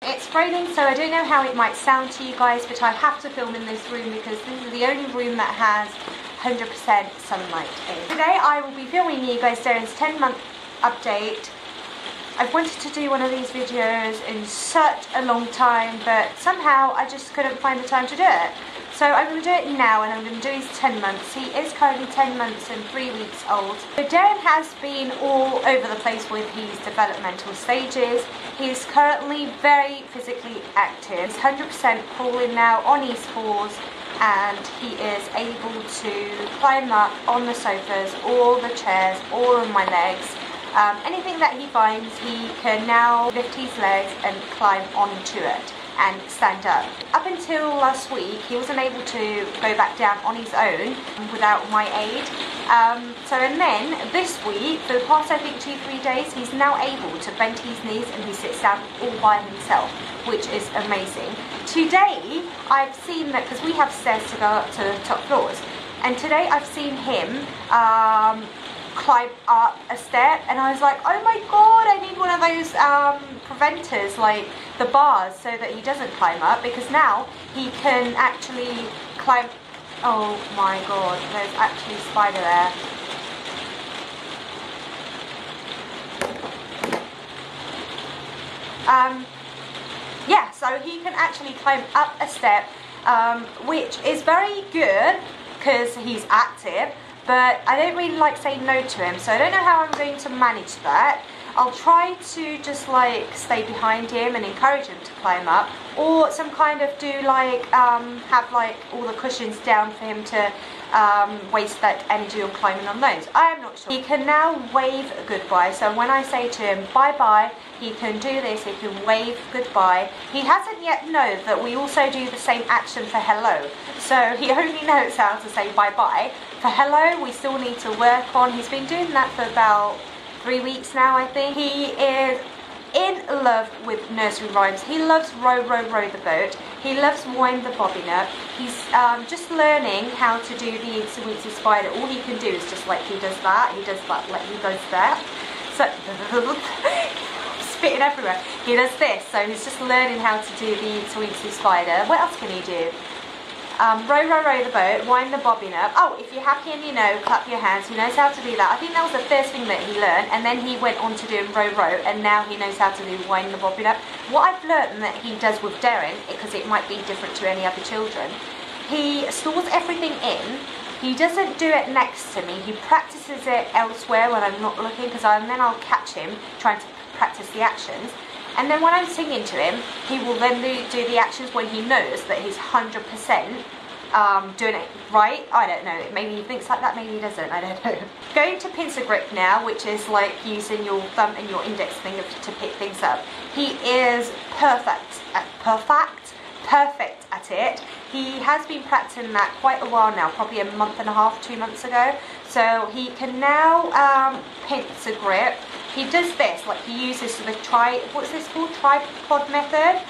It's raining, so I don't know how it might sound to you guys, but I have to film in this room because this is the only room that has 100% sunlight in. Today I will be filming you guys Derin's 10-month update. I've wanted to do one of these videos in such a long time, but somehow I just couldn't find the time to do it. So I'm going to do it now, and I'm going to do his 10 months. He is currently 10 months and 3 weeks old. So Derin has been all over the place with his developmental stages. He's currently very physically active. He's 100% crawling now on his paws, and he is able to climb up on the sofas, or the chairs, or on my legs. Anything that he finds, he can now lift his legs and climb onto it and stand up. Up until last week, he wasn't able to go back down on his own without my aid. And then this week, for the past I think 2-3 days, he's now able to bend his knees and he sits down all by himself, which is amazing. Today, I've seen that, because we have stairs to go up to the top floors, and today I've seen him climb up a step, and I was like, oh my god, I need one of those preventers, like the bars, so that he doesn't climb up, because now he can actually climb. Oh my god, there's actually a spider there. Yeah, so he can actually climb up a step, which is very good because he's active. But I don't really like saying no to him, so I don't know how I'm going to manage that. I'll try to just like stay behind him and encourage him to climb up, or some kind of do like have like all the cushions down for him to waste that energy on climbing on those. I am not sure. He can now wave goodbye, so when I say to him bye bye, he can do this, he can wave goodbye. He hasn't yet known that we also do the same action for hello, so he only knows how to say bye bye. For hello, we still need to work on. He's been doing that for about 3 weeks now, I think. He is in love with nursery rhymes. He loves row, row, row the boat. He loves wind the bobbin up. He's just learning how to do the itsy witsy spider. All he can do is just like he does that, he does that, like he does that. So, spitting everywhere. He does this, so he's just learning how to do the itsy witsy spider. What else can he do? Row, row, row the boat, wind the bobbin up. Oh, if you're happy and you know, clap your hands. He knows how to do that. I think that was the first thing that he learned, and then he went on to doing row, row, and now he knows how to do wind the bobbin up. What I've learned that he does with Derin, because it might be different to any other children, he stores everything in. He doesn't do it next to me. He practices it elsewhere when I'm not looking, because then I'll catch him trying to practice the actions. And then when I'm singing to him, he will then do the actions when he knows that he's 100% doing it right. I don't know, maybe he thinks like that, maybe he doesn't, I don't know. Going to pincer grip now, which is like using your thumb and your index finger to pick things up. He is perfect at it. He has been practicing that quite a while now, probably a month and a half, 2 months ago. So he can now pincer grip. He does this, like he uses the what's this called? Tripod method.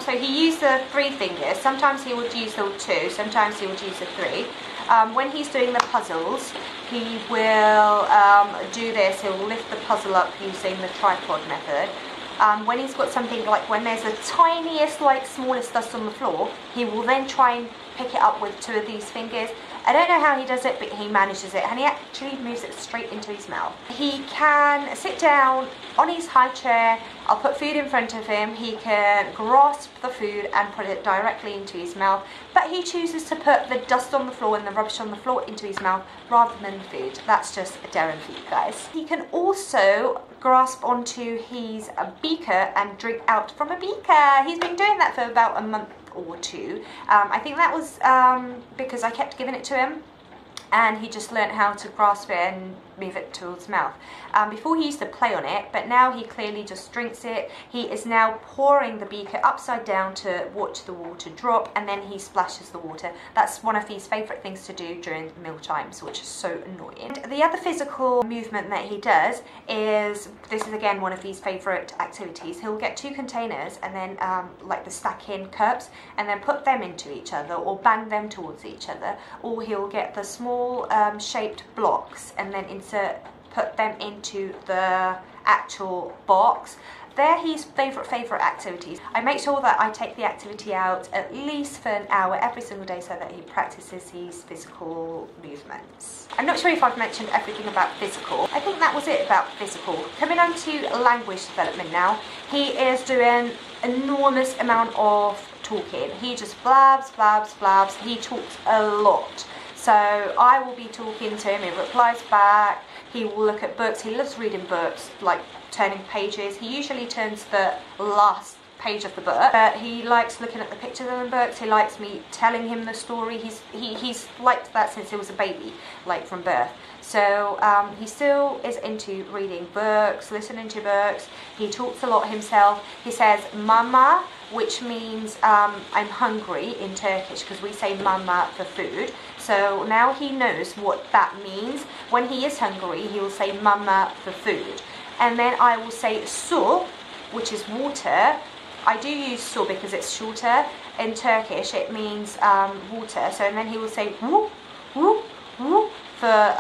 So he used the 3 fingers. Sometimes he would use the 2, sometimes he would use the 3. When he's doing the puzzles, he will do this. He'll lift the puzzle up using the tripod method. When he's got something like when there's the tiniest, like smallest dust on the floor, he will then try and pick it up with 2 of these fingers. I don't know how he does it, but he manages it, and he actually moves it straight into his mouth. He can sit down on his high chair. I'll put food in front of him. He can grasp the food and put it directly into his mouth, but he chooses to put the dust on the floor and the rubbish on the floor into his mouth rather than the food. That's just a Derin for you guys. He can also grasp onto his beaker and drink out from a beaker. He's been doing that for about a month or 2. I think that was because I kept giving it to him, and he just learned how to grasp it and move it to his mouth. Before he used to play on it, but now he clearly just drinks it. He is now pouring the beaker upside down to watch the water drop, and then he splashes the water. That's one of his favourite things to do during meal times, which is so annoying. And the other physical movement that he does is, this is again one of his favourite activities. He'll get 2 containers and then like the stack-in cups, and then put them into each other or bang them towards each other, or he'll get the small shaped blocks and then put them into the actual box. they're his favourite activities. I make sure that I take the activity out at least for an hour every single day so that he practices his physical movements. I'm not sure if I've mentioned everything about physical. I think that was it about physical. Coming on to language development now, he is doing enormous amount of talking. He just blabs. He talks a lot. So I will be talking to him, he replies back, he will look at books, he loves reading books, like turning pages. He usually turns the last page of the book, but he likes looking at the pictures in the books, he likes me telling him the story. He's liked that since he was a baby, like from birth. So he still is into reading books, listening to books. He talks a lot himself. He says mama, which means I'm hungry in Turkish, because we say mama for food. So now he knows what that means. When he is hungry, he will say mama for food. And then I will say su, which is water. I do use su because it's shorter. In Turkish, it means water. So and then he will say wu, wu, wu for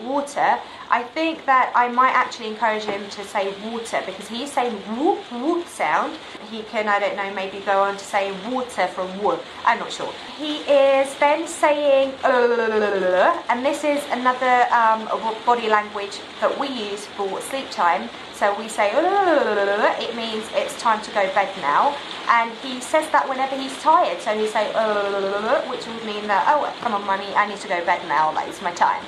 water. I think that I might actually encourage him to say water, because he's saying whoop whoop sound. He can, I don't know, maybe go on to say water from wood. I'm not sure. He is then saying and this is another body language that we use for sleep time. So we say it means it's time to go bed now, and he says that whenever he's tired. So he say which would mean that, oh come on mummy, I need to go bed now, like it's my time.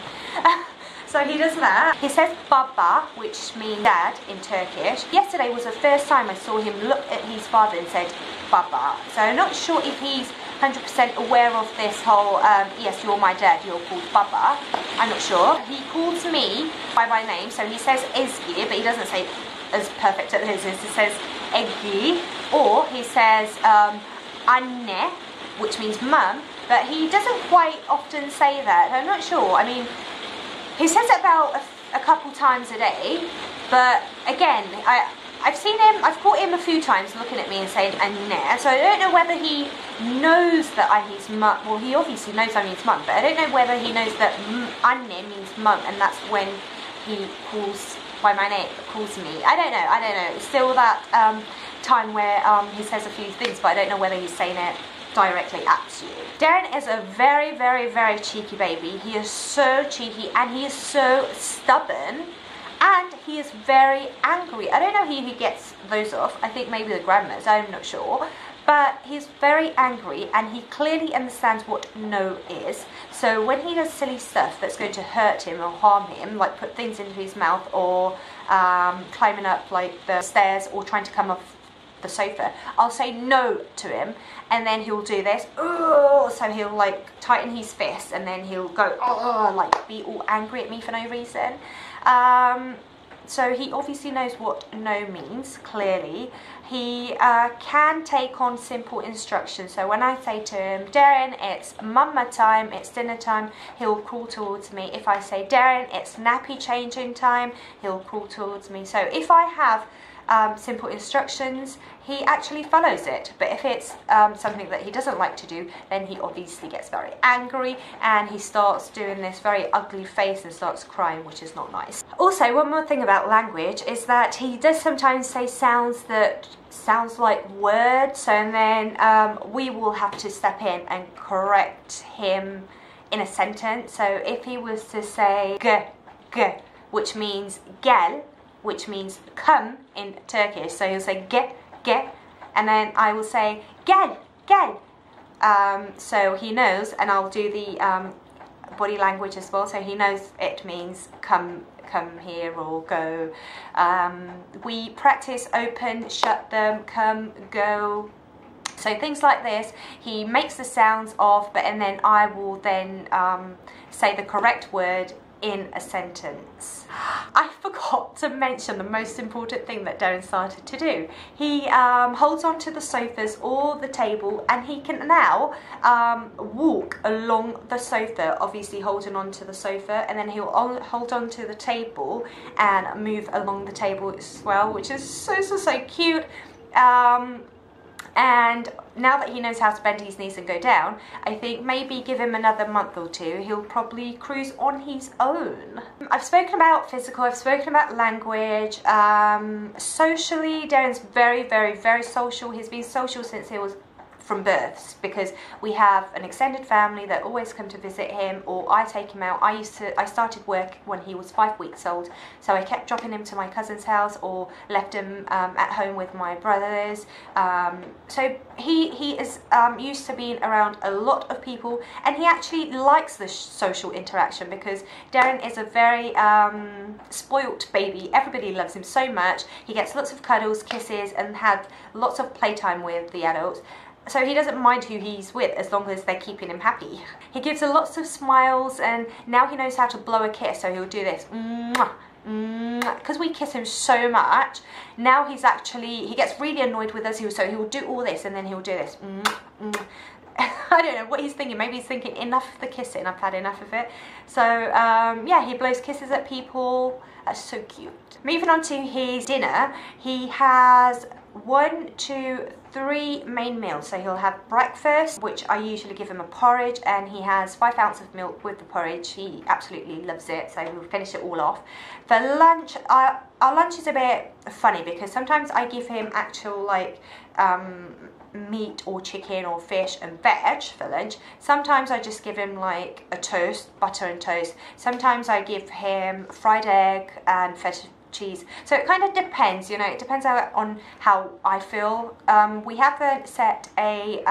So he does that. He says baba, which means dad in Turkish. Yesterday was the first time I saw him look at his father and said baba. So I'm not sure if he's 100% aware of this whole, yes, you're my dad, you're called baba. I'm not sure. He calls me by my name, so he says Ezgi, but he doesn't say as perfect as his. He says Eggi, or he says anne, which means mum, but he doesn't quite often say that. I'm not sure. I mean, he says it about a couple times a day, but again, I've caught him a few times looking at me and saying Anne, so I don't know whether he knows that I'm his mum. Well, he obviously knows I'm his mum, but I don't know whether he knows that Anne means mum, and that's when he calls by my name, calls me. I don't know. It's still that time where he says a few things, but I don't know whether he's saying it directly at you. Derin is a very, very, very cheeky baby. He is so cheeky and he is so stubborn, and he is very angry. I don't know who he gets those off. I think maybe the grandmas, I'm not sure. But he's very angry and he clearly understands what no is. So when he does silly stuff that's going to hurt him or harm him, like put things into his mouth or climbing up like the stairs or trying to come off the sofa, I'll say no to him, and then he'll do this. Oh, so he'll like tighten his fist, and then he'll go like be all angry at me for no reason. So he obviously knows what no means, clearly. He can take on simple instructions. So when I say to him, Derin, it's mama time, it's dinner time, he'll crawl towards me. If I say, Derin, it's nappy changing time, he'll crawl towards me. So if I have simple instructions, he actually follows it. But if it's something that he doesn't like to do, then he obviously gets very angry and he starts doing this very ugly face and starts crying, which is not nice. Also, one more thing about language is that he does sometimes say sounds that sounds like words, so and then we will have to step in and correct him in a sentence. So if he was to say g, which means gel, which means come in Turkish, so he'll say ge, and then I will say gel. So he knows, and I'll do the body language as well, so he knows it means come here or go. We practice open, shut them, come, go. So things like this, he makes the sounds of, and then I will then say the correct word in a sentence. I forgot to mention the most important thing that Derin started to do. He holds onto the sofas or the table, and he can now walk along the sofa, obviously holding onto the sofa, and then he'll hold onto the table and move along the table as well, which is so cute. And now that he knows how to bend his knees and go down, I think maybe give him another month or two, he'll probably cruise on his own. I've spoken about physical, I've spoken about language. Socially, Derin's very, very, very social. He's been social since he was from births, because we have an extended family that always come to visit him, or I take him out. I started work when he was 5 weeks old, so I kept dropping him to my cousin's house or left him at home with my brothers. So he is used to being around a lot of people, and he actually likes the social interaction, because Derin is a very spoilt baby. Everybody loves him so much. He gets lots of cuddles, kisses, and had lots of playtime with the adults. So he doesn't mind who he's with as long as they're keeping him happy. He gives her lots of smiles, and now he knows how to blow a kiss, so he'll do this. Because we kiss him so much, now he gets really annoyed with us, so he'll do all this and then he'll do this. I don't know what he's thinking. Maybe he's thinking, enough of the kissing, I've had enough of it. So yeah, he blows kisses at people. That's so cute. Moving on to his dinner, he has 1, 2, 3 main meals. So he'll have breakfast, which I usually give him a porridge, and he has 5 ounces of milk with the porridge. He absolutely loves it, so we'll finish it all off. For lunch, our lunch is a bit funny, because sometimes I give him actual like meat or chicken or fish and veg for lunch. Sometimes I just give him like a toast, butter and toast. Sometimes I give him fried egg and feta cheese. So it kind of depends, you know, it depends on how I feel. We haven't set a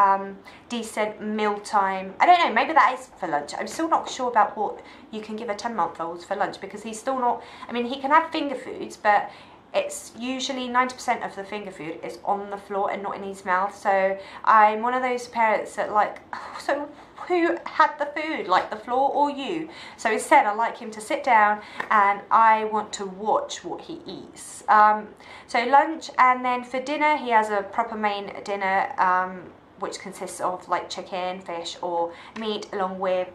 decent meal time. I don't know, maybe that is for lunch. I'm still not sure about what you can give a 10-month-old for lunch, because he's still not, I mean, he can have finger foods, but it's usually 90% of the finger food is on the floor and not in his mouth. So I'm one of those parents that like, so who had the food, like the floor or you? So instead I like him to sit down and I want to watch what he eats. So lunch, and then for dinner he has a proper main dinner, which consists of like chicken, fish or meat, along with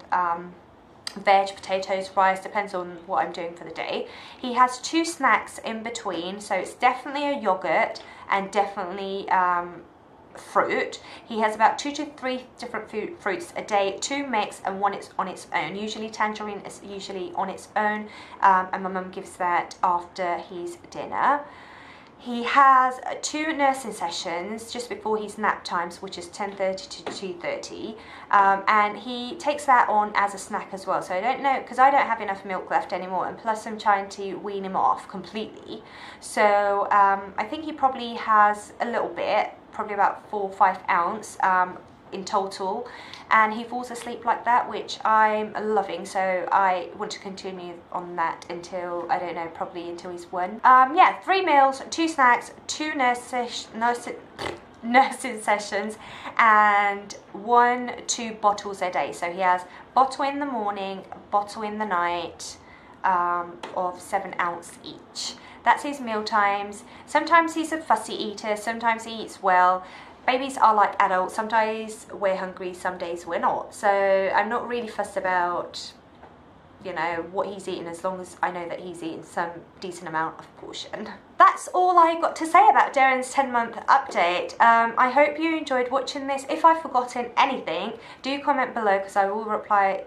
veg, potatoes, rice, depends on what I'm doing for the day. He has 2 snacks in between, so it's definitely a yogurt and definitely fruit. He has about 2 to 3 different fruits a day, 2 mixed and 1 is on its own. Usually tangerine is usually on its own, and my mum gives that after his dinner. He has 2 nursing sessions just before his nap times, which is 10:30 to 2:30, and he takes that on as a snack as well. So I don't know, because I don't have enough milk left anymore, and plus I'm trying to wean him off completely. So I think he probably has a little bit, probably about 4 or 5 ounce in total, and he falls asleep like that, which I'm loving. So I want to continue on that until, I don't know, probably until he's 1. Yeah, 3 meals, 2 snacks, 2 nursing sessions, and 1 to 2 bottles a day. So he has bottle in the morning, bottle in the night, of 7 ounce each. That's his meal times. Sometimes he's a fussy eater, sometimes he eats well. Babies are like adults, sometimes we're hungry, some days we're not. So I'm not really fussed about, you know, what he's eating, as long as I know that he's eating some decent amount of portion. That's all I got to say about Derin's 10-month update. I hope you enjoyed watching this. If I've forgotten anything, do comment below, because I will reply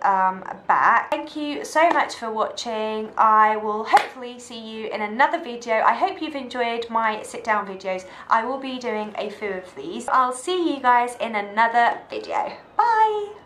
back. Thank you so much for watching. I will hopefully see you in another video. I hope you've enjoyed my sit down videos. I will be doing a few of these. I'll see you guys in another video. Bye!